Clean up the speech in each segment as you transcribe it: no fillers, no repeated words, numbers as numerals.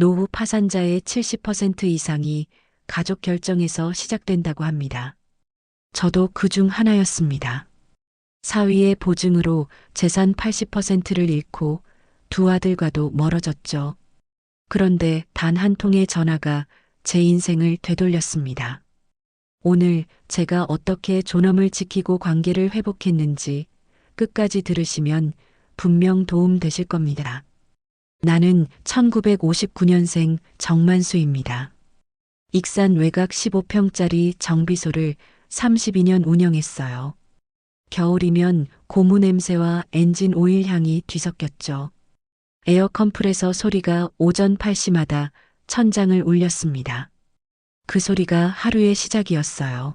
노후 파산자의 70% 이상이 가족 결정에서 시작된다고 합니다. 저도 그중 하나였습니다. 사위의 보증으로 재산 80%를 잃고 두 아들과도 멀어졌죠. 그런데 단 한 통의 전화가 제 인생을 되돌렸습니다. 오늘 제가 어떻게 존엄을 지키고 관계를 회복했는지 끝까지 들으시면 분명 도움 되실 겁니다. 나는 1959년생 정만수입니다. 익산 외곽 15평짜리 정비소를 32년 운영했어요. 겨울이면 고무 냄새와 엔진 오일 향이 뒤섞였죠. 에어 컴프레서 소리가 오전 8시마다 천장을 울렸습니다. 그 소리가 하루의 시작이었어요.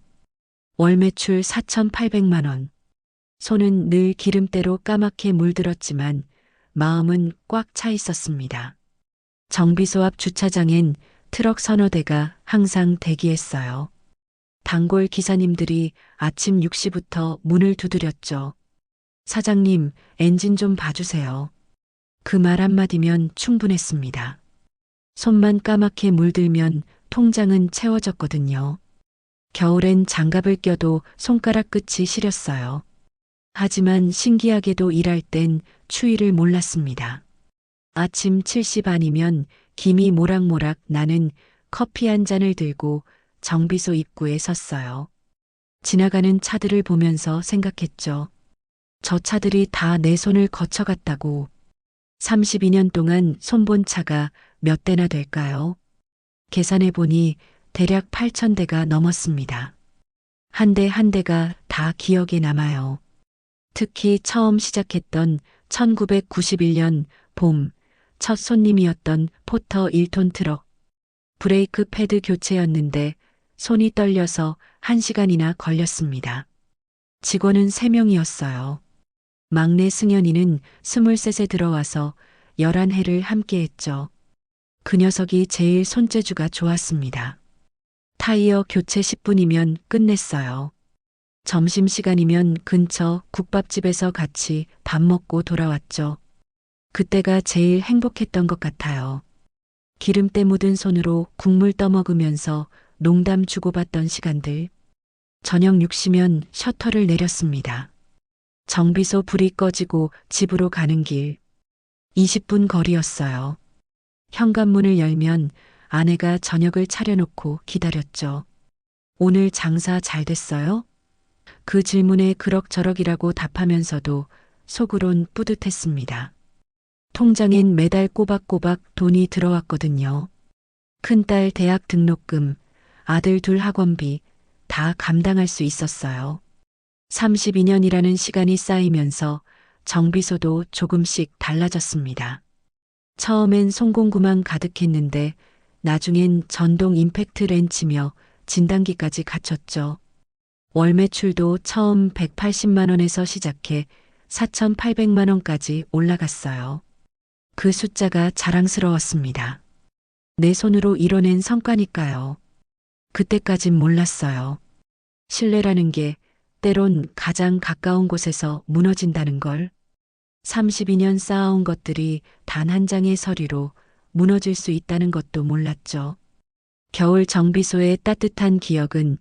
월 매출 4,800만 원. 손은 늘 기름때로 까맣게 물들었지만 마음은 꽉 차 있었습니다. 정비소 앞 주차장엔 트럭 서너 대가 항상 대기했어요. 단골 기사님들이 아침 6시부터 문을 두드렸죠. 사장님, 엔진 좀 봐주세요. 그 말 한마디면 충분했습니다. 손만 까맣게 물들면 통장은 채워졌거든요. 겨울엔 장갑을 껴도 손가락 끝이 시렸어요. 하지만 신기하게도 일할 땐 추위를 몰랐습니다. 아침 7시 반이면 김이 모락모락 나는 커피 한 잔을 들고 정비소 입구에 섰어요. 지나가는 차들을 보면서 생각했죠. 저 차들이 다 내 손을 거쳐갔다고. 32년 동안 손본 차가 몇 대나 될까요? 계산해 보니 대략 8,000대가 넘었습니다. 한 대 한 대가 다 기억에 남아요. 특히 처음 시작했던 1991년 봄, 첫 손님이었던 포터 1톤 트럭. 브레이크 패드 교체였는데 손이 떨려서 1시간이나 걸렸습니다. 직원은 3명이었어요. 막내 승현이는 23세 들어와서 11해를 함께했죠. 그 녀석이 제일 손재주가 좋았습니다. 타이어 교체 10분이면 끝냈어요. 점심시간이면 근처 국밥집에서 같이 밥 먹고 돌아왔죠. 그때가 제일 행복했던 것 같아요. 기름때 묻은 손으로 국물 떠먹으면서 농담 주고받던 시간들. 저녁 6시면 셔터를 내렸습니다. 정비소 불이 꺼지고 집으로 가는 길. 20분 거리였어요. 현관문을 열면 아내가 저녁을 차려놓고 기다렸죠. 오늘 장사 잘 됐어요? 그 질문에 그럭저럭이라고 답하면서도 속으론 뿌듯했습니다. 통장엔 매달 꼬박꼬박 돈이 들어왔거든요. 큰딸 대학 등록금, 아들 둘 학원비 다 감당할 수 있었어요. 32년이라는 시간이 쌓이면서 정비소도 조금씩 달라졌습니다. 처음엔 송공구만 가득했는데 나중엔 전동 임팩트 렌치며 진단기까지 갖췄죠. 월 매출도 처음 180만 원에서 시작해 4,800만 원까지 올라갔어요. 그 숫자가 자랑스러웠습니다. 내 손으로 이뤄낸 성과니까요. 그때까진 몰랐어요. 신뢰라는 게 때론 가장 가까운 곳에서 무너진다는 걸. 32년 쌓아온 것들이 단 한 장의 서류로 무너질 수 있다는 것도 몰랐죠. 겨울 정비소의 따뜻한 기억은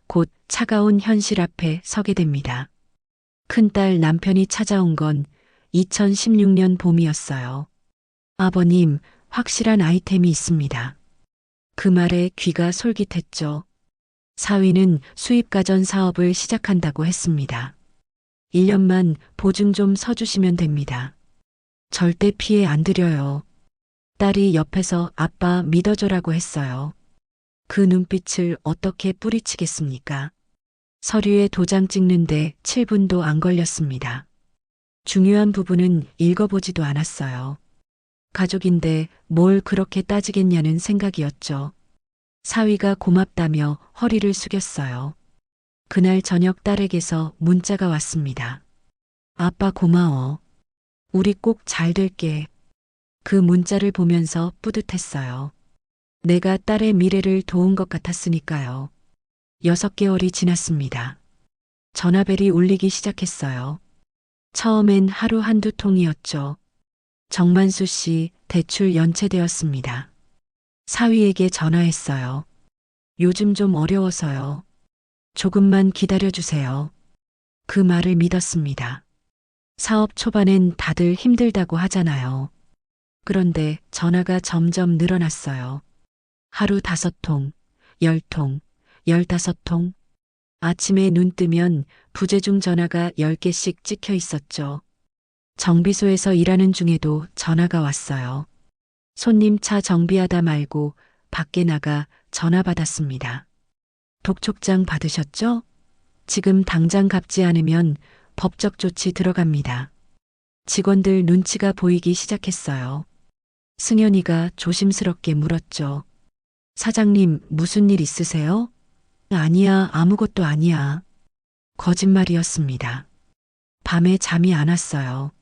곧 차가운 현실 앞에 서게 됩니다. 큰딸 남편이 찾아온 건 2016년 봄이었어요. 아버님, 확실한 아이템이 있습니다. 그 말에 귀가 솔깃했죠. 사위는 수입가전 사업을 시작한다고 했습니다. 1년만 보증 좀 서주시면 됩니다. 절대 피해 안 드려요. 딸이 옆에서 아빠 믿어줘라고 했어요. 그 눈빛을 어떻게 뿌리치겠습니까? 서류에 도장 찍는데 7분도 안 걸렸습니다. 중요한 부분은 읽어보지도 않았어요. 가족인데 뭘 그렇게 따지겠냐는 생각이었죠. 사위가 고맙다며 허리를 숙였어요. 그날 저녁 딸에게서 문자가 왔습니다. 아빠 고마워. 우리 꼭 잘 될게. 그 문자를 보면서 뿌듯했어요. 내가 딸의 미래를 도운 것 같았으니까요. 6개월이 지났습니다. 전화벨이 울리기 시작했어요. 처음엔 하루 한두 통이었죠. 정만수 씨 대출 연체되었습니다. 사위에게 전화했어요. 요즘 좀 어려워서요. 조금만 기다려주세요. 그 말을 믿었습니다. 사업 초반엔 다들 힘들다고 하잖아요. 그런데 전화가 점점 늘어났어요. 하루 5통, 10통, 15통. 아침에 눈 뜨면 부재중 전화가 10개씩 찍혀 있었죠. 정비소에서 일하는 중에도 전화가 왔어요. 손님 차 정비하다 말고 밖에 나가 전화 받았습니다. 독촉장 받으셨죠? 지금 당장 갚지 않으면 법적 조치 들어갑니다. 직원들 눈치가 보이기 시작했어요. 승현이가 조심스럽게 물었죠. 사장님, 무슨 일 있으세요? 아니야, 아무것도 아니야. 거짓말이었습니다. 밤에 잠이 안 왔어요.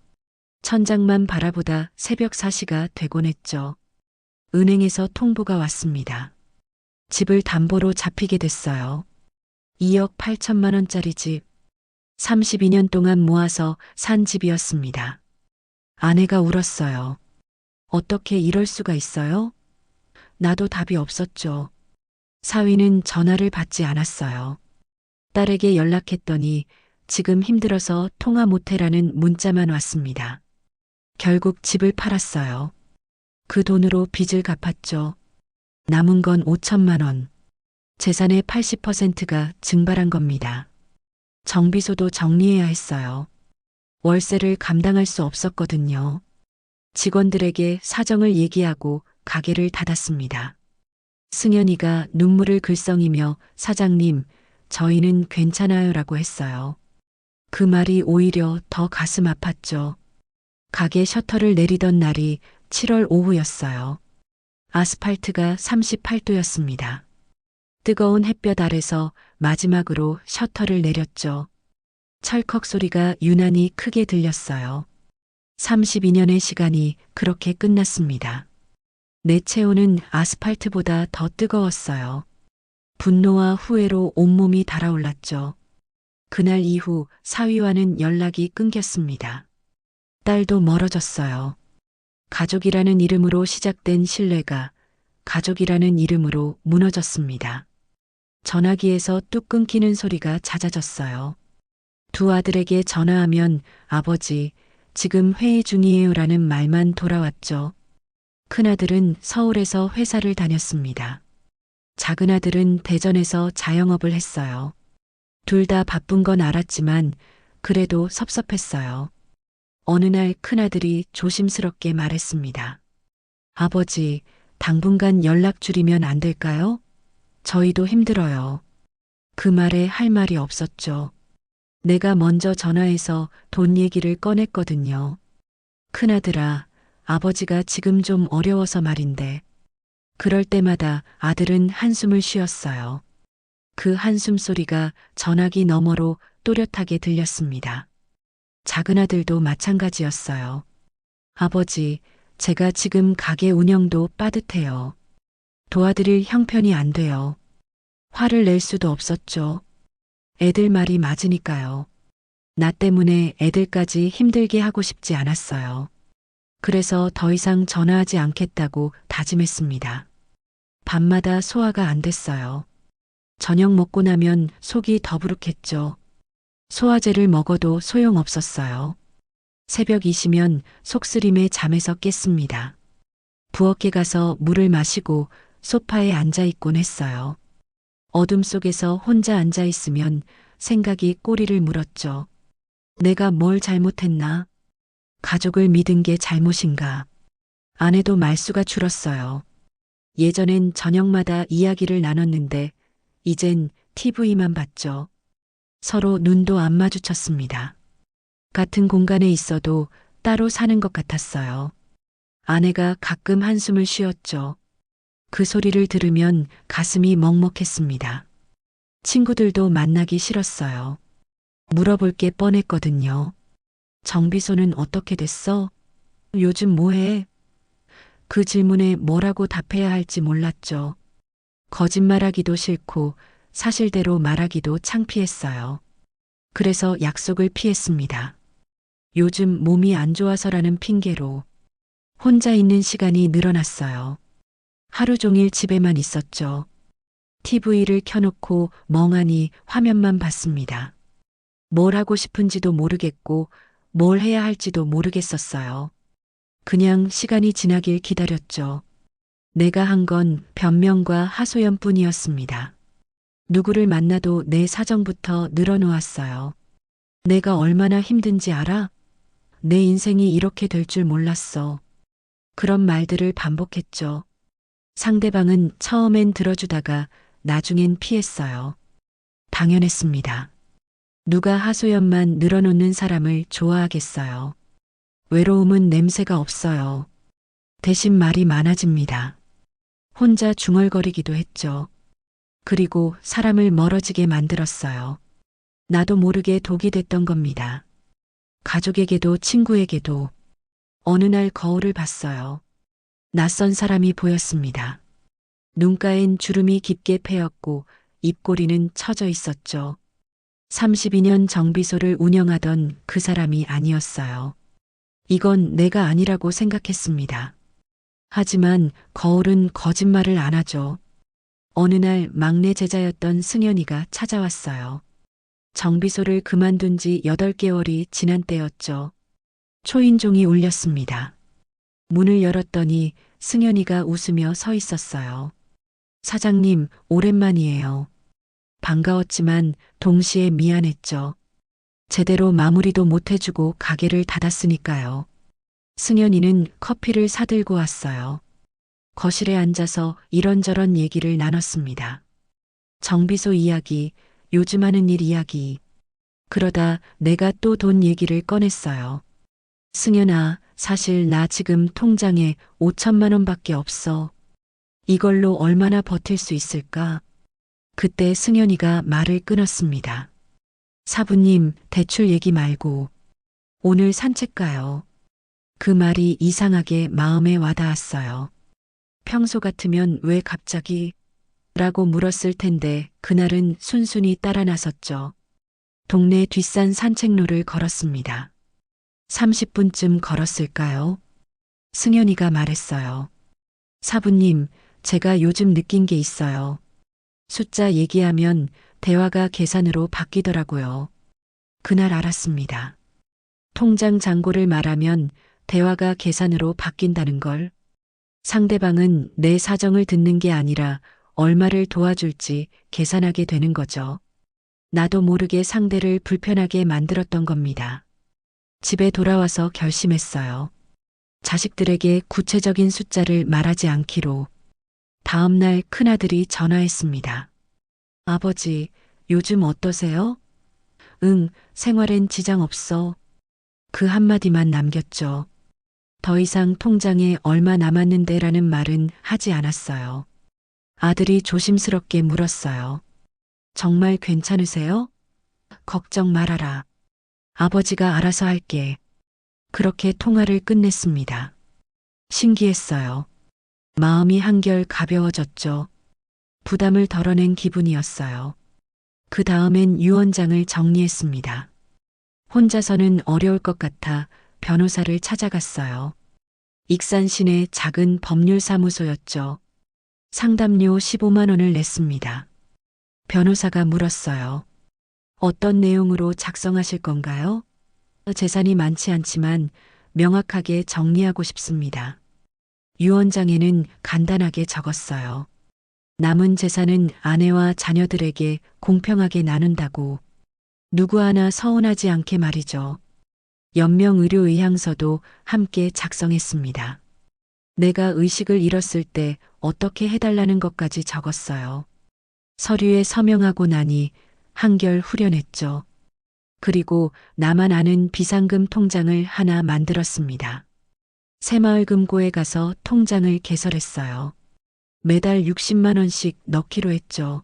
천장만 바라보다 새벽 4시가 되곤 했죠. 은행에서 통보가 왔습니다. 집을 담보로 잡히게 됐어요. 2억 8천만 원짜리 집. 32년 동안 모아서 산 집이었습니다. 아내가 울었어요. 어떻게 이럴 수가 있어요? 나도 답이 없었죠. 사위는 전화를 받지 않았어요. 딸에게 연락했더니 지금 힘들어서 통화 못해라는 문자만 왔습니다. 결국 집을 팔았어요. 그 돈으로 빚을 갚았죠. 남은 건 5천만 원. 재산의 80%가 증발한 겁니다. 정비소도 정리해야 했어요. 월세를 감당할 수 없었거든요. 직원들에게 사정을 얘기하고 가게를 닫았습니다. 승현이가 눈물을 글썽이며 사장님, 저희는 괜찮아요라고 했어요. 그 말이 오히려 더 가슴 아팠죠. 가게 셔터를 내리던 날이 7월 오후였어요. 아스팔트가 38도였습니다. 뜨거운 햇볕 아래서 마지막으로 셔터를 내렸죠. 철컥 소리가 유난히 크게 들렸어요. 32년의 시간이 그렇게 끝났습니다. 내 체온은 아스팔트보다 더 뜨거웠어요. 분노와 후회로 온몸이 달아올랐죠. 그날 이후 사위와는 연락이 끊겼습니다. 딸도 멀어졌어요. 가족이라는 이름으로 시작된 신뢰가 가족이라는 이름으로 무너졌습니다. 전화기에서 뚝 끊기는 소리가 잦아졌어요. 두 아들에게 전화하면 아버지, 지금 회의 중이에요라는 말만 돌아왔죠. 큰아들은 서울에서 회사를 다녔습니다. 작은아들은 대전에서 자영업을 했어요. 둘 다 바쁜 건 알았지만 그래도 섭섭했어요. 어느 날 큰아들이 조심스럽게 말했습니다. 아버지, 당분간 연락 줄이면 안 될까요? 저희도 힘들어요. 그 말에 할 말이 없었죠. 내가 먼저 전화해서 돈 얘기를 꺼냈거든요. 큰아들아, 아버지가 지금 좀 어려워서 말인데. 그럴 때마다 아들은 한숨을 쉬었어요. 그 한숨 소리가 전화기 너머로 또렷하게 들렸습니다. 작은아들도 마찬가지였어요. 아버지, 제가 지금 가게 운영도 빠듯해요. 도와드릴 형편이 안 돼요. 화를 낼 수도 없었죠. 애들 말이 맞으니까요. 나 때문에 애들까지 힘들게 하고 싶지 않았어요. 그래서 더 이상 전화하지 않겠다고 다짐했습니다. 밤마다 소화가 안 됐어요. 저녁 먹고 나면 속이 더부룩했죠. 소화제를 먹어도 소용없었어요. 새벽 2시면 속쓰림에 잠에서 깼습니다. 부엌에 가서 물을 마시고 소파에 앉아 있곤 했어요. 어둠 속에서 혼자 앉아 있으면 생각이 꼬리를 물었죠. 내가 뭘 잘못했나? 가족을 믿은 게 잘못인가? 아내도 말수가 줄었어요. 예전엔 저녁마다 이야기를 나눴는데 이젠 TV만 봤죠. 서로 눈도 안 마주쳤습니다. 같은 공간에 있어도 따로 사는 것 같았어요. 아내가 가끔 한숨을 쉬었죠. 그 소리를 들으면 가슴이 먹먹했습니다. 친구들도 만나기 싫었어요. 물어볼 게 뻔했거든요. 정비소는 어떻게 됐어? 요즘 뭐해? 그 질문에 뭐라고 답해야 할지 몰랐죠. 거짓말하기도 싫고 사실대로 말하기도 창피했어요. 그래서 약속을 피했습니다. 요즘 몸이 안 좋아서라는 핑계로 혼자 있는 시간이 늘어났어요. 하루 종일 집에만 있었죠. TV를 켜놓고 멍하니 화면만 봤습니다. 뭘 하고 싶은지도 모르겠고 뭘 해야 할지도 모르겠었어요. 그냥 시간이 지나길 기다렸죠. 내가 한 건 변명과 하소연뿐이었습니다. 누구를 만나도 내 사정부터 늘어놓았어요. 내가 얼마나 힘든지 알아? 내 인생이 이렇게 될 줄 몰랐어. 그런 말들을 반복했죠. 상대방은 처음엔 들어주다가 나중엔 피했어요. 당연했습니다. 누가 하소연만 늘어놓는 사람을 좋아하겠어요. 외로움은 냄새가 없어요. 대신 말이 많아집니다. 혼자 중얼거리기도 했죠. 그리고 사람을 멀어지게 만들었어요. 나도 모르게 독이 됐던 겁니다. 가족에게도 친구에게도. 어느 날 거울을 봤어요. 낯선 사람이 보였습니다. 눈가엔 주름이 깊게 패였고 입꼬리는 처져 있었죠. 32년 정비소를 운영하던 그 사람이 아니었어요. 이건 내가 아니라고 생각했습니다. 하지만 거울은 거짓말을 안 하죠. 어느 날 막내 제자였던 승연이가 찾아왔어요. 정비소를 그만둔 지 8개월이 지난 때였죠. 초인종이 울렸습니다. 문을 열었더니 승연이가 웃으며 서 있었어요. 사장님, 오랜만이에요. 반가웠지만 동시에 미안했죠. 제대로 마무리도 못 해주고 가게를 닫았으니까요. 승연이는 커피를 사들고 왔어요. 거실에 앉아서 이런저런 얘기를 나눴습니다. 정비소 이야기, 요즘 하는 일 이야기. 그러다 내가 또 돈 얘기를 꺼냈어요. 승연아, 사실 나 지금 통장에 5천만 원밖에 없어. 이걸로 얼마나 버틸 수 있을까? 그때 승연이가 말을 끊었습니다. 사부님, 대출 얘기 말고 오늘 산책 가요. 그 말이 이상하게 마음에 와닿았어요. 평소 같으면 왜 갑자기? 라고 물었을 텐데 그날은 순순히 따라 나섰죠. 동네 뒷산 산책로를 걸었습니다. 30분쯤 걸었을까요? 승연이가 말했어요. 사부님, 제가 요즘 느낀 게 있어요. 숫자 얘기하면 대화가 계산으로 바뀌더라고요. 그날 알았습니다. 통장 잔고를 말하면 대화가 계산으로 바뀐다는 걸. 상대방은 내 사정을 듣는 게 아니라 얼마를 도와줄지 계산하게 되는 거죠. 나도 모르게 상대를 불편하게 만들었던 겁니다. 집에 돌아와서 결심했어요. 자식들에게 구체적인 숫자를 말하지 않기로. 다음 날 큰아들이 전화했습니다. 아버지, 요즘 어떠세요? 응, 생활엔 지장 없어. 그 한마디만 남겼죠. 더 이상 통장에 얼마 남았는데라는 말은 하지 않았어요. 아들이 조심스럽게 물었어요. 정말 괜찮으세요? 걱정 말아라. 아버지가 알아서 할게. 그렇게 통화를 끝냈습니다. 신기했어요. 마음이 한결 가벼워졌죠. 부담을 덜어낸 기분이었어요. 그 다음엔 유언장을 정리했습니다. 혼자서는 어려울 것 같아 변호사를 찾아갔어요. 익산 시내 작은 법률사무소였죠. 상담료 15만 원을 냈습니다. 변호사가 물었어요. 어떤 내용으로 작성하실 건가요? 재산이 많지 않지만 명확하게 정리하고 싶습니다. 유언장에는 간단하게 적었어요. 남은 재산은 아내와 자녀들에게 공평하게 나눈다고. 누구 하나 서운하지 않게 말이죠. 연명의료의향서도 함께 작성했습니다. 내가 의식을 잃었을 때 어떻게 해달라는 것까지 적었어요. 서류에 서명하고 나니 한결 후련했죠. 그리고 나만 아는 비상금 통장을 하나 만들었습니다. 새마을금고에 가서 통장을 개설했어요. 매달 60만 원씩 넣기로 했죠.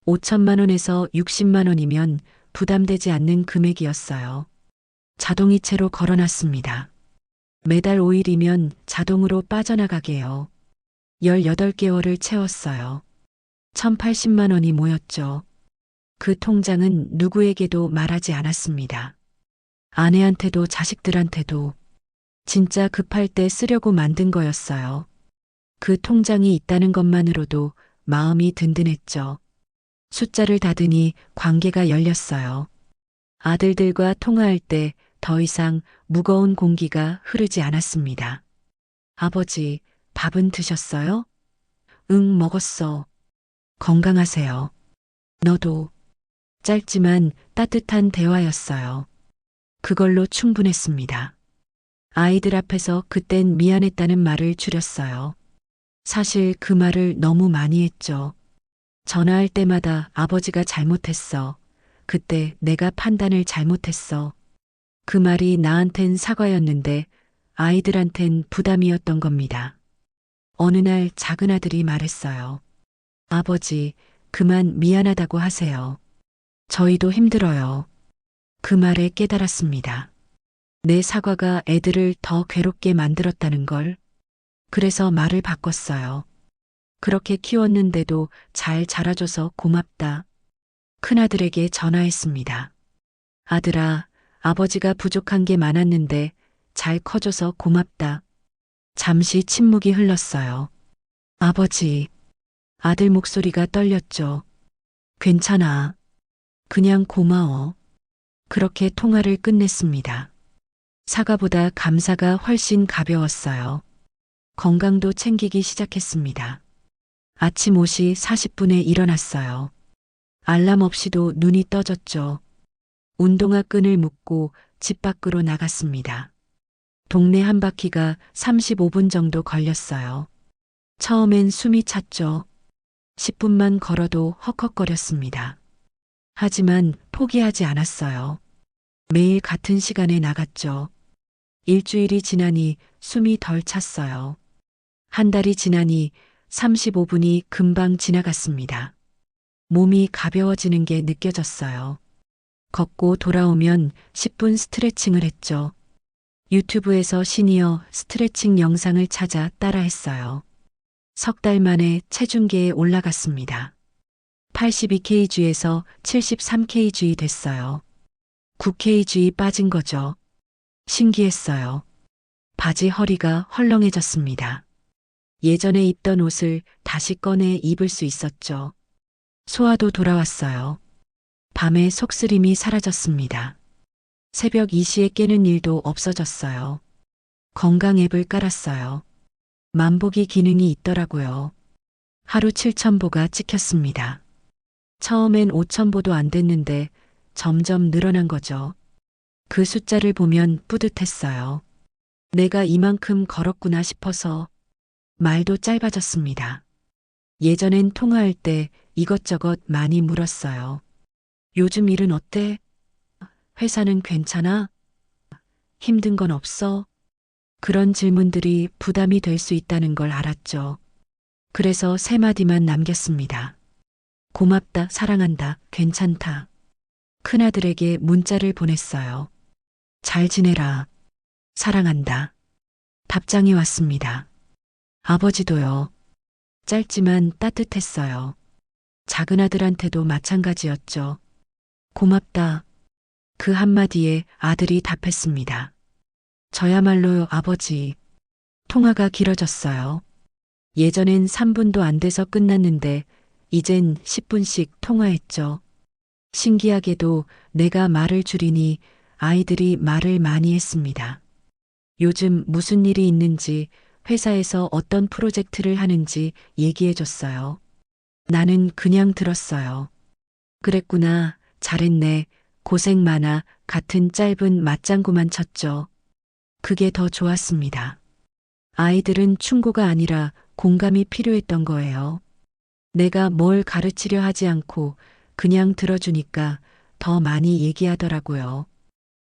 5천만 원에서 60만 원이면 부담되지 않는 금액이었어요. 자동이체로 걸어놨습니다. 매달 5일이면 자동으로 빠져나가게요. 18개월을 채웠어요. 1,080만 원이 모였죠. 그 통장은 누구에게도 말하지 않았습니다. 아내한테도 자식들한테도. 진짜 급할 때 쓰려고 만든 거였어요. 그 통장이 있다는 것만으로도 마음이 든든했죠. 숫자를 닫으니 관계가 열렸어요. 아들들과 통화할 때 더 이상 무거운 공기가 흐르지 않았습니다. 아버지, 밥은 드셨어요? 응, 먹었어. 건강하세요. 너도. 짧지만 따뜻한 대화였어요. 그걸로 충분했습니다. 아이들 앞에서 그땐 미안했다는 말을 줄였어요. 사실 그 말을 너무 많이 했죠. 전화할 때마다 아버지가 잘못했어. 그때 내가 판단을 잘못했어. 그 말이 나한텐 사과였는데 아이들한텐 부담이었던 겁니다. 어느 날 작은 아들이 말했어요. 아버지, 그만 미안하다고 하세요. 저희도 힘들어요. 그 말에 깨달았습니다. 내 사과가 애들을 더 괴롭게 만들었다는 걸. 그래서 말을 바꿨어요. 그렇게 키웠는데도 잘 자라줘서 고맙다. 큰아들에게 전화했습니다. 아들아, 아버지가 부족한 게 많았는데 잘 커줘서 고맙다. 잠시 침묵이 흘렀어요. 아버지, 아들 목소리가 떨렸죠. 괜찮아. 그냥 고마워. 그렇게 통화를 끝냈습니다. 사과보다 감사가 훨씬 가벼웠어요. 건강도 챙기기 시작했습니다. 아침 5시 40분에 일어났어요. 알람 없이도 눈이 떠졌죠. 운동화 끈을 묶고 집 밖으로 나갔습니다. 동네 한 바퀴가 35분 정도 걸렸어요. 처음엔 숨이 찼죠. 10분만 걸어도 헉헉거렸습니다. 하지만 포기하지 않았어요. 매일 같은 시간에 나갔죠. 일주일이 지나니 숨이 덜 찼어요. 한 달이 지나니 35분이 금방 지나갔습니다. 몸이 가벼워지는 게 느껴졌어요. 걷고 돌아오면 10분 스트레칭을 했죠. 유튜브에서 시니어 스트레칭 영상을 찾아 따라했어요. 석 달 만에 체중계에 올라갔습니다. 82kg에서 73kg 됐어요. 9kg 빠진 거죠. 신기했어요. 바지 허리가 헐렁해졌습니다. 예전에 입던 옷을 다시 꺼내 입을 수 있었죠. 소화도 돌아왔어요. 밤에 속쓰림이 사라졌습니다. 새벽 2시에 깨는 일도 없어졌어요. 건강 앱을 깔았어요. 만보기 기능이 있더라고요. 하루 7,000보가 찍혔습니다. 처음엔 5,000보도 안 됐는데 점점 늘어난 거죠. 그 숫자를 보면 뿌듯했어요. 내가 이만큼 걸었구나 싶어서. 말도 짧아졌습니다. 예전엔 통화할 때 이것저것 많이 물었어요. 요즘 일은 어때? 회사는 괜찮아? 힘든 건 없어? 그런 질문들이 부담이 될 수 있다는 걸 알았죠. 그래서 세 마디만 남겼습니다. 고맙다, 사랑한다, 괜찮다. 큰아들에게 문자를 보냈어요. 잘 지내라. 사랑한다. 답장이 왔습니다. 아버지도요. 짧지만 따뜻했어요. 작은 아들한테도 마찬가지였죠. 고맙다. 그 한마디에 아들이 답했습니다. 저야말로요, 아버지. 통화가 길어졌어요. 예전엔 3분도 안 돼서 끝났는데 이젠 10분씩 통화했죠. 신기하게도 내가 말을 줄이니 아이들이 말을 많이 했습니다. 요즘 무슨 일이 있는지, 회사에서 어떤 프로젝트를 하는지 얘기해 줬어요. 나는 그냥 들었어요. 그랬구나, 잘했네, 고생 많아, 같은 짧은 맞장구만 쳤죠. 그게 더 좋았습니다. 아이들은 충고가 아니라 공감이 필요했던 거예요. 내가 뭘 가르치려 하지 않고 그냥 들어주니까 더 많이 얘기하더라고요.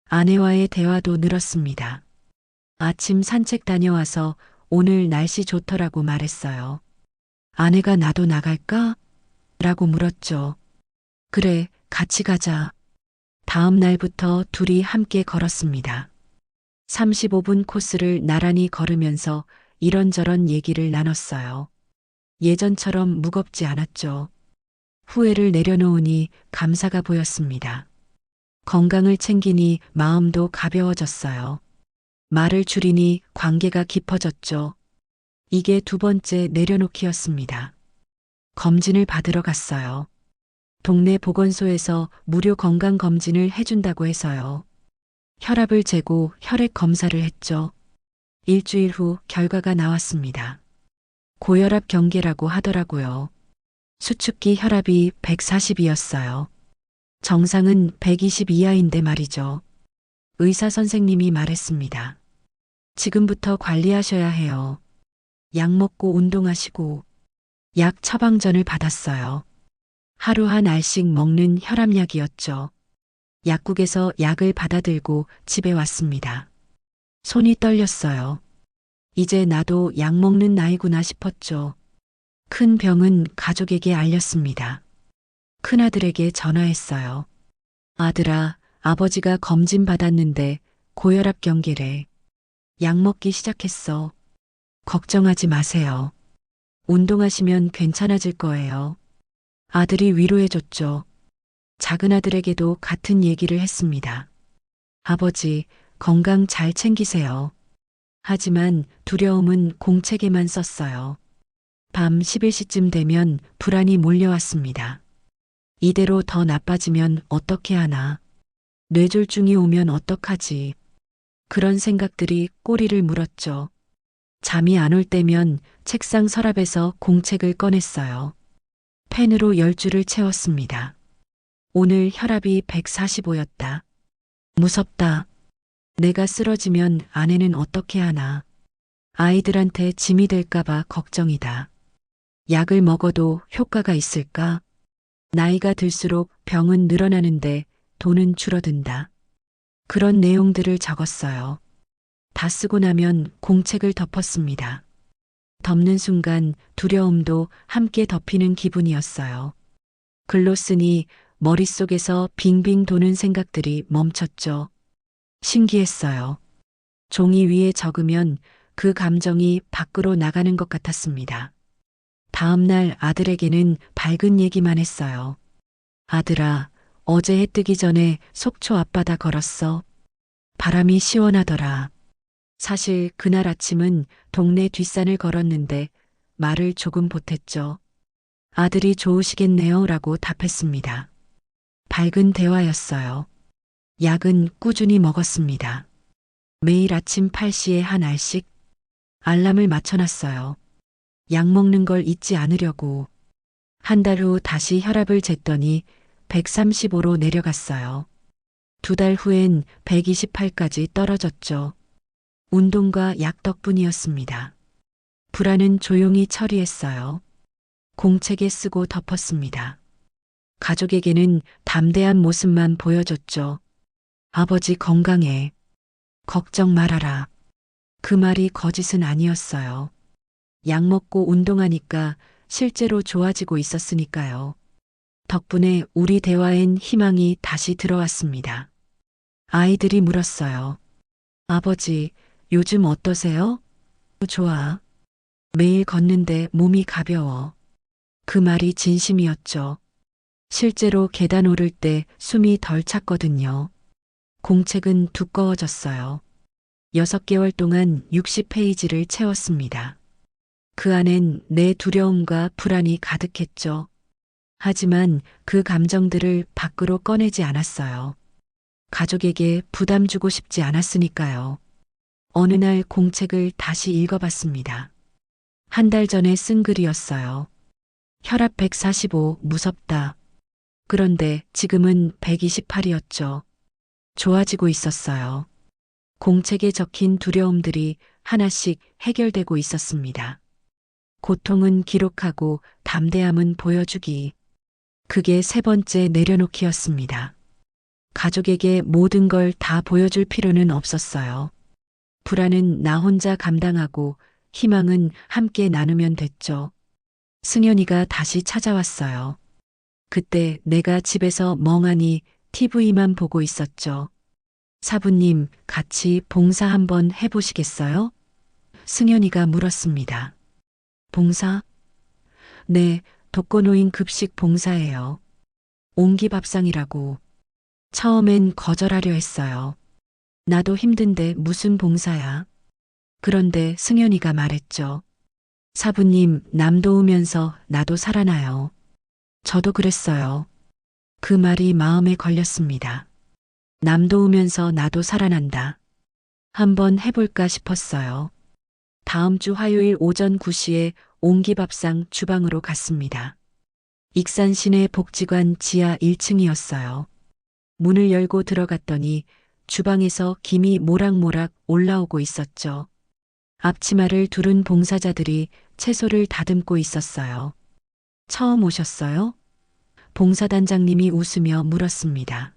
아내와의 대화도 늘었습니다. 아침 산책 다녀와서 오늘 날씨 좋더라고 말했어요. 아내가 나도 나갈까? 라고 물었죠. 그래, 같이 가자. 다음 날부터 둘이 함께 걸었습니다. 35분 코스를 나란히 걸으면서 이런저런 얘기를 나눴어요. 예전처럼 무겁지 않았죠. 후회를 내려놓으니 감사가 보였습니다. 건강을 챙기니 마음도 가벼워졌어요. 말을 줄이니 관계가 깊어졌죠. 이게 두 번째 내려놓기였습니다. 검진을 받으러 갔어요. 동네 보건소에서 무료 건강검진을 해준다고 해서요. 혈압을 재고 혈액 검사를 했죠. 일주일 후 결과가 나왔습니다. 고혈압 경계라고 하더라고요. 수축기 혈압이 140이었어요. 정상은 120 이하인데 말이죠. 의사 선생님이 말했습니다. 지금부터 관리하셔야 해요. 약 먹고 운동하시고 약 처방전을 받았어요. 하루 한 알씩 먹는 혈압약이었죠. 약국에서 약을 받아들고 집에 왔습니다. 손이 떨렸어요. 이제 나도 약 먹는 나이구나 싶었죠. 큰 병은 가족에게 알렸습니다. 큰아들에게 전화했어요. 아들아, 아버지가 검진 받았는데 고혈압 경계래. 약 먹기 시작했어. 걱정하지 마세요. 운동하시면 괜찮아질 거예요. 아들이 위로해줬죠. 작은 아들에게도 같은 얘기를 했습니다. 아버지, 건강 잘 챙기세요. 하지만 두려움은 공책에만 썼어요. 밤 11시쯤 되면 불안이 몰려왔습니다. 이대로 더 나빠지면 어떻게 하나? 뇌졸중이 오면 어떡하지? 그런 생각들이 꼬리를 물었죠. 잠이 안 올 때면 책상 서랍에서 공책을 꺼냈어요. 펜으로 10줄을 채웠습니다. 오늘 혈압이 145였다. 무섭다. 내가 쓰러지면 아내는 어떻게 하나. 아이들한테 짐이 될까봐 걱정이다. 약을 먹어도 효과가 있을까? 나이가 들수록 병은 늘어나는데 돈은 줄어든다. 그런 내용들을 적었어요. 다 쓰고 나면 공책을 덮었습니다. 덮는 순간 두려움도 함께 덮이는 기분이었어요. 글로 쓰니 머릿속에서 빙빙 도는 생각들이 멈췄죠. 신기했어요. 종이 위에 적으면 그 감정이 밖으로 나가는 것 같았습니다. 다음 날 아들에게는 밝은 얘기만 했어요. 아들아, 어제 해 뜨기 전에 속초 앞바다 걸었어. 바람이 시원하더라. 사실 그날 아침은 동네 뒷산을 걸었는데 말을 조금 보탰죠. 아들이 좋으시겠네요 라고 답했습니다. 밝은 대화였어요. 약은 꾸준히 먹었습니다. 매일 아침 8시에 한 알씩 알람을 맞춰놨어요. 약 먹는 걸 잊지 않으려고. 한 달 후 다시 혈압을 쟀더니 135로 내려갔어요. 두 달 후엔 128까지 떨어졌죠. 운동과 약 덕분이었습니다. 불안은 조용히 처리했어요. 공책에 쓰고 덮었습니다. 가족에게는 담대한 모습만 보여줬죠. 아버지 건강해. 걱정 말아라. 그 말이 거짓은 아니었어요. 약 먹고 운동하니까 실제로 좋아지고 있었으니까요. 덕분에 우리 대화엔 희망이 다시 들어왔습니다. 아이들이 물었어요. 아버지, 요즘 어떠세요? 좋아. 매일 걷는데 몸이 가벼워. 그 말이 진심이었죠. 실제로 계단 오를 때 숨이 덜 찼거든요. 공책은 두꺼워졌어요. 6개월 동안 60페이지를 채웠습니다. 그 안엔 내 두려움과 불안이 가득했죠. 하지만 그 감정들을 밖으로 꺼내지 않았어요. 가족에게 부담 주고 싶지 않았으니까요. 어느 날 공책을 다시 읽어봤습니다. 한 달 전에 쓴 글이었어요. 혈압 145 무섭다. 그런데 지금은 128이었죠. 좋아지고 있었어요. 공책에 적힌 두려움들이 하나씩 해결되고 있었습니다. 고통은 기록하고 담대함은 보여주기. 그게 세 번째 내려놓기였습니다. 가족에게 모든 걸 다 보여줄 필요는 없었어요. 불안은 나 혼자 감당하고 희망은 함께 나누면 됐죠. 승현이가 다시 찾아왔어요. 그때 내가 집에서 멍하니 TV만 보고 있었죠. 사부님, 같이 봉사 한번 해보시겠어요? 승현이가 물었습니다. 봉사? 네, 독거노인 급식 봉사예요. 옹기밥상이라고. 처음엔 거절하려 했어요. 나도 힘든데 무슨 봉사야. 그런데 승현이가 말했죠. 사부님, 남 도우면서 나도 살아나요. 저도 그랬어요. 그 말이 마음에 걸렸습니다. 남 도우면서 나도 살아난다. 한번 해볼까 싶었어요. 다음 주 화요일 오전 9시에 옹기밥상 주방으로 갔습니다. 익산 시내 복지관 지하 1층이었어요. 문을 열고 들어갔더니 주방에서 김이 모락모락 올라오고 있었죠. 앞치마를 두른 봉사자들이 채소를 다듬고 있었어요. 처음 오셨어요? 봉사단장님이 웃으며 물었습니다.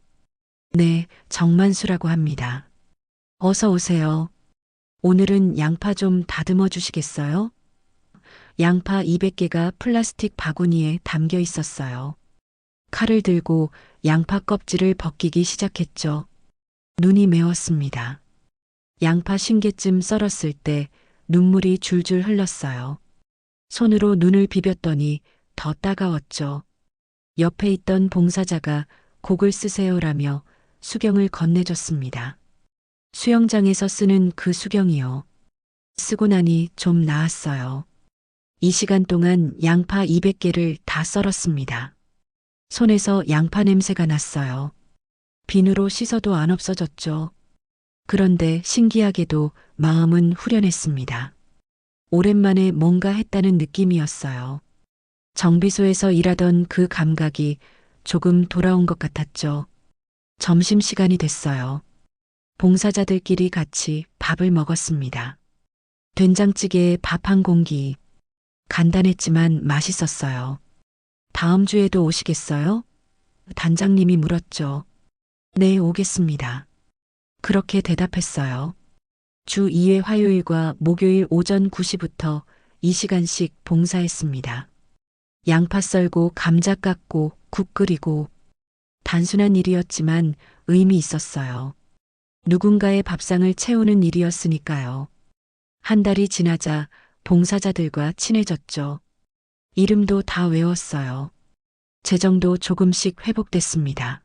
네, 정만수라고 합니다. 어서 오세요. 오늘은 양파 좀 다듬어 주시겠어요? 양파 200개가 플라스틱 바구니에 담겨 있었어요. 칼을 들고 양파 껍질을 벗기기 시작했죠. 눈이 매웠습니다. 양파 50개쯤 썰었을 때 눈물이 줄줄 흘렀어요. 손으로 눈을 비볐더니 더 따가웠죠. 옆에 있던 봉사자가 곡을 쓰세요라며 수경을 건네줬습니다. 수영장에서 쓰는 그 수경이요. 쓰고 나니 좀 나았어요. 이 시간 동안 양파 200개를 다 썰었습니다. 손에서 양파 냄새가 났어요. 비누로 씻어도 안 없어졌죠. 그런데 신기하게도 마음은 후련했습니다. 오랜만에 뭔가 했다는 느낌이었어요. 정비소에서 일하던 그 감각이 조금 돌아온 것 같았죠. 점심시간이 됐어요. 봉사자들끼리 같이 밥을 먹었습니다. 된장찌개에 밥 한 공기. 간단했지만 맛있었어요. 다음 주에도 오시겠어요? 단장님이 물었죠. 네, 오겠습니다. 그렇게 대답했어요. 주 2회 화요일과 목요일 오전 9시부터 2시간씩 봉사했습니다. 양파 썰고 감자 깎고 국 끓이고 단순한 일이었지만 의미 있었어요. 누군가의 밥상을 채우는 일이었으니까요. 한 달이 지나자 봉사자들과 친해졌죠. 이름도 다 외웠어요. 재정도 조금씩 회복됐습니다.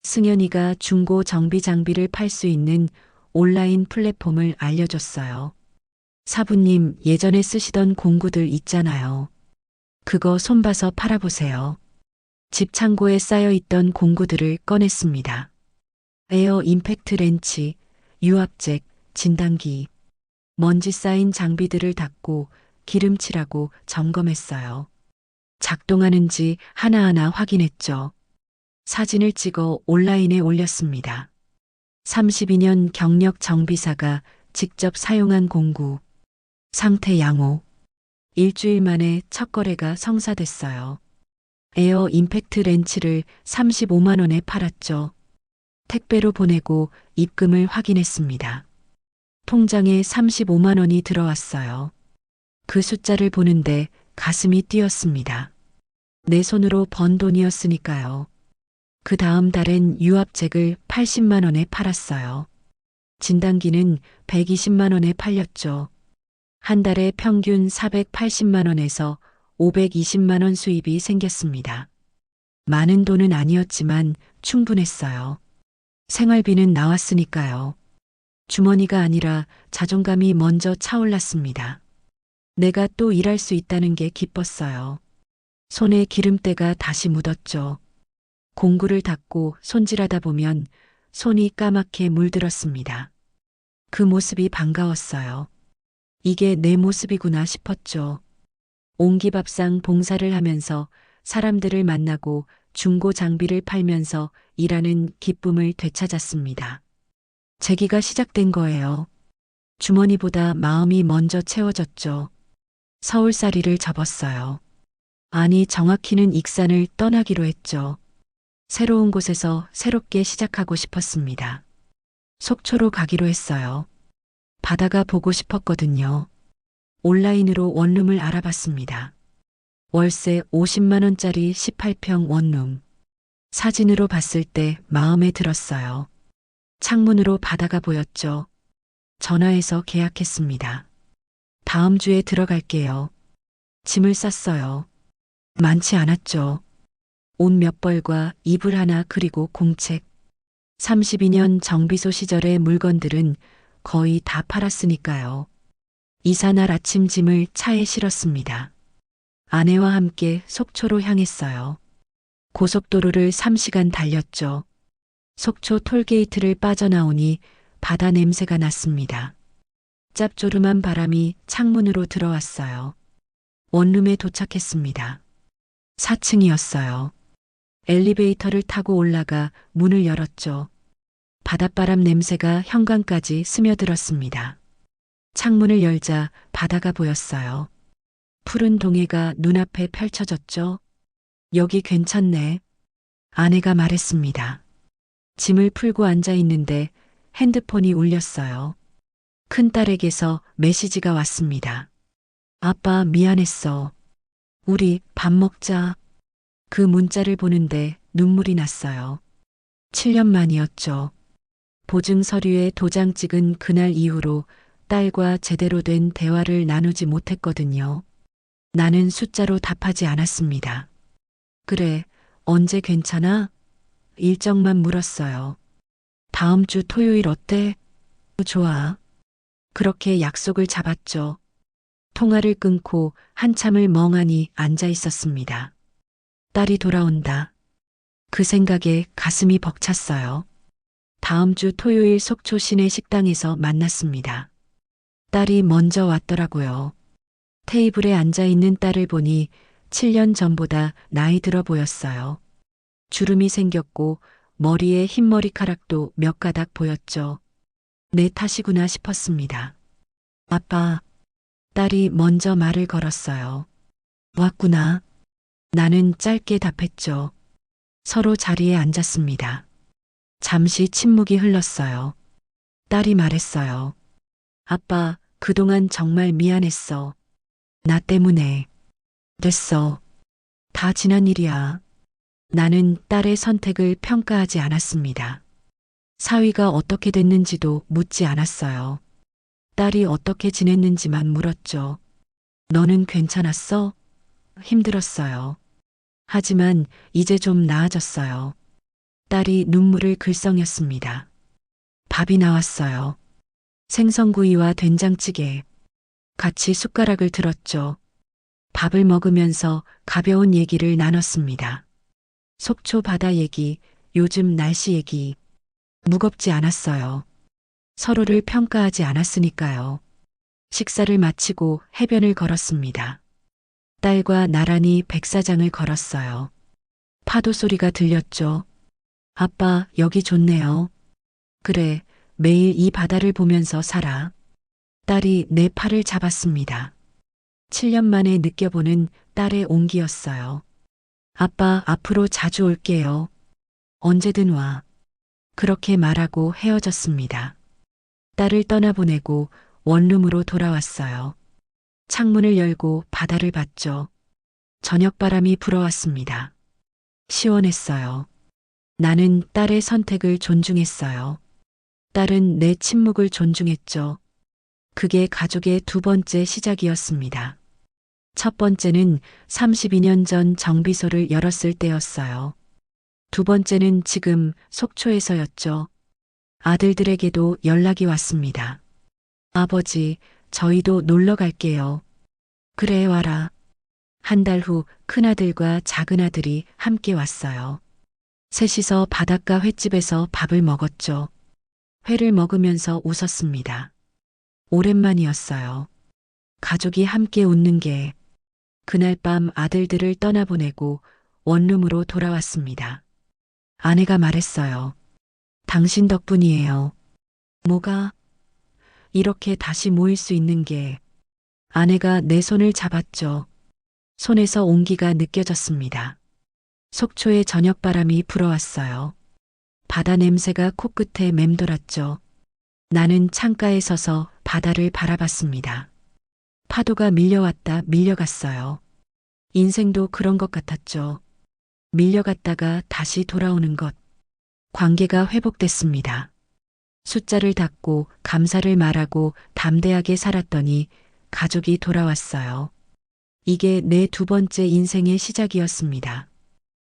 승현이가 중고 정비 장비를 팔 수 있는 온라인 플랫폼을 알려줬어요. 사부님, 예전에 쓰시던 공구들 있잖아요. 그거 손봐서 팔아보세요. 집 창고에 쌓여있던 공구들을 꺼냈습니다. 에어 임팩트 렌치, 유압잭, 진단기, 먼지 쌓인 장비들을 닦고 기름칠하고 점검했어요. 작동하는지 하나하나 확인했죠. 사진을 찍어 온라인에 올렸습니다. 32년 경력 정비사가 직접 사용한 공구. 상태 양호. 일주일 만에 첫 거래가 성사됐어요. 에어 임팩트 렌치를 35만 원에 팔았죠. 택배로 보내고 입금을 확인했습니다. 통장에 35만 원이 들어왔어요. 그 숫자를 보는데 가슴이 뛰었습니다. 내 손으로 번 돈이었으니까요. 그 다음 달엔 유압잭을 80만 원에 팔았어요. 진단기는 120만 원에 팔렸죠. 한 달에 평균 480만 원에서 520만 원 수입이 생겼습니다. 많은 돈은 아니었지만 충분했어요. 생활비는 나왔으니까요. 주머니가 아니라 자존감이 먼저 차올랐습니다. 내가 또 일할 수 있다는 게 기뻤어요. 손에 기름때가 다시 묻었죠. 공구를 닦고 손질하다 보면 손이 까맣게 물들었습니다. 그 모습이 반가웠어요. 이게 내 모습이구나 싶었죠. 옹기밥상 봉사를 하면서 사람들을 만나고 중고 장비를 팔면서 일하는 기쁨을 되찾았습니다. 재기가 시작된 거예요. 주머니보다 마음이 먼저 채워졌죠. 서울살이를 접었어요. 아니, 정확히는 익산을 떠나기로 했죠. 새로운 곳에서 새롭게 시작하고 싶었습니다. 속초로 가기로 했어요. 바다가 보고 싶었거든요. 온라인으로 원룸을 알아봤습니다. 월세 50만 원짜리 18평 원룸. 사진으로 봤을 때 마음에 들었어요. 창문으로 바다가 보였죠. 전화해서 계약했습니다. 다음 주에 들어갈게요. 짐을 쌌어요. 많지 않았죠. 옷 몇 벌과 이불 하나 그리고 공책. 32년 정비소 시절의 물건들은 거의 다 팔았으니까요. 이사날 아침 짐을 차에 실었습니다. 아내와 함께 속초로 향했어요. 고속도로를 3시간 달렸죠. 속초 톨게이트를 빠져나오니 바다 냄새가 났습니다. 짭조름한 바람이 창문으로 들어왔어요. 원룸에 도착했습니다. 4층이었어요. 엘리베이터를 타고 올라가 문을 열었죠. 바닷바람 냄새가 현관까지 스며들었습니다. 창문을 열자 바다가 보였어요. 푸른 동해가 눈앞에 펼쳐졌죠. 여기 괜찮네. 아내가 말했습니다. 짐을 풀고 앉아 있는데 핸드폰이 울렸어요. 큰딸에게서 메시지가 왔습니다. 아빠 미안했어. 우리 밥 먹자. 그 문자를 보는데 눈물이 났어요. 7년 만이었죠. 보증 서류에 도장 찍은 그날 이후로 딸과 제대로 된 대화를 나누지 못했거든요. 나는 숫자로 답하지 않았습니다. 그래, 언제 괜찮아? 일정만 물었어요. 다음 주 토요일 어때? 좋아. 그렇게 약속을 잡았죠. 통화를 끊고 한참을 멍하니 앉아 있었습니다. 딸이 돌아온다. 그 생각에 가슴이 벅찼어요. 다음 주 토요일 속초 시내 식당에서 만났습니다. 딸이 먼저 왔더라고요. 테이블에 앉아 있는 딸을 보니 7년 전보다 나이 들어 보였어요. 주름이 생겼고 머리에 흰머리카락도 몇 가닥 보였죠. 내 탓이구나 싶었습니다. 아빠, 딸이 먼저 말을 걸었어요. 왔구나. 나는 짧게 답했죠. 서로 자리에 앉았습니다. 잠시 침묵이 흘렀어요. 딸이 말했어요. 아빠, 그동안 정말 미안했어. 나 때문에. 됐어. 다 지난 일이야. 나는 딸의 선택을 평가하지 않았습니다. 사위가 어떻게 됐는지도 묻지 않았어요. 딸이 어떻게 지냈는지만 물었죠. 너는 괜찮았어? 힘들었어요. 하지만 이제 좀 나아졌어요. 딸이 눈물을 글썽였습니다. 밥이 나왔어요. 생선구이와 된장찌개. 같이 숟가락을 들었죠. 밥을 먹으면서 가벼운 얘기를 나눴습니다. 속초 바다 얘기, 요즘 날씨 얘기. 무겁지 않았어요. 서로를 평가하지 않았으니까요. 식사를 마치고 해변을 걸었습니다. 딸과 나란히 백사장을 걸었어요. 파도 소리가 들렸죠. 아빠, 여기 좋네요. 그래, 매일 이 바다를 보면서 살아. 딸이 내 팔을 잡았습니다. 7년 만에 느껴보는 딸의 온기였어요. 아빠, 앞으로 자주 올게요. 언제든 와. 그렇게 말하고 헤어졌습니다. 딸을 떠나보내고 원룸으로 돌아왔어요. 창문을 열고 바다를 봤죠. 저녁바람이 불어왔습니다. 시원했어요. 나는 딸의 선택을 존중했어요. 딸은 내 침묵을 존중했죠. 그게 가족의 두 번째 시작이었습니다. 첫 번째는 32년 전 정비소를 열었을 때였어요. 두 번째는 지금 속초에서였죠. 아들들에게도 연락이 왔습니다. 아버지, 저희도 놀러 갈게요. 그래, 와라. 한 달 후 큰아들과 작은아들이 함께 왔어요. 셋이서 바닷가 횟집에서 밥을 먹었죠. 회를 먹으면서 웃었습니다. 오랜만이었어요. 가족이 함께 웃는 게. 그날 밤 아들들을 떠나보내고 원룸으로 돌아왔습니다. 아내가 말했어요. 당신 덕분이에요. 뭐가? 이렇게 다시 모일 수 있는 게. 아내가 내 손을 잡았죠. 손에서 온기가 느껴졌습니다. 속초의 저녁바람이 불어왔어요. 바다 냄새가 코끝에 맴돌았죠. 나는 창가에 서서 바다를 바라봤습니다. 파도가 밀려왔다 밀려갔어요. 인생도 그런 것 같았죠. 밀려갔다가 다시 돌아오는 것. 관계가 회복됐습니다. 숫자를 닫고 감사를 말하고 담대하게 살았더니 가족이 돌아왔어요. 이게 내 두 번째 인생의 시작이었습니다.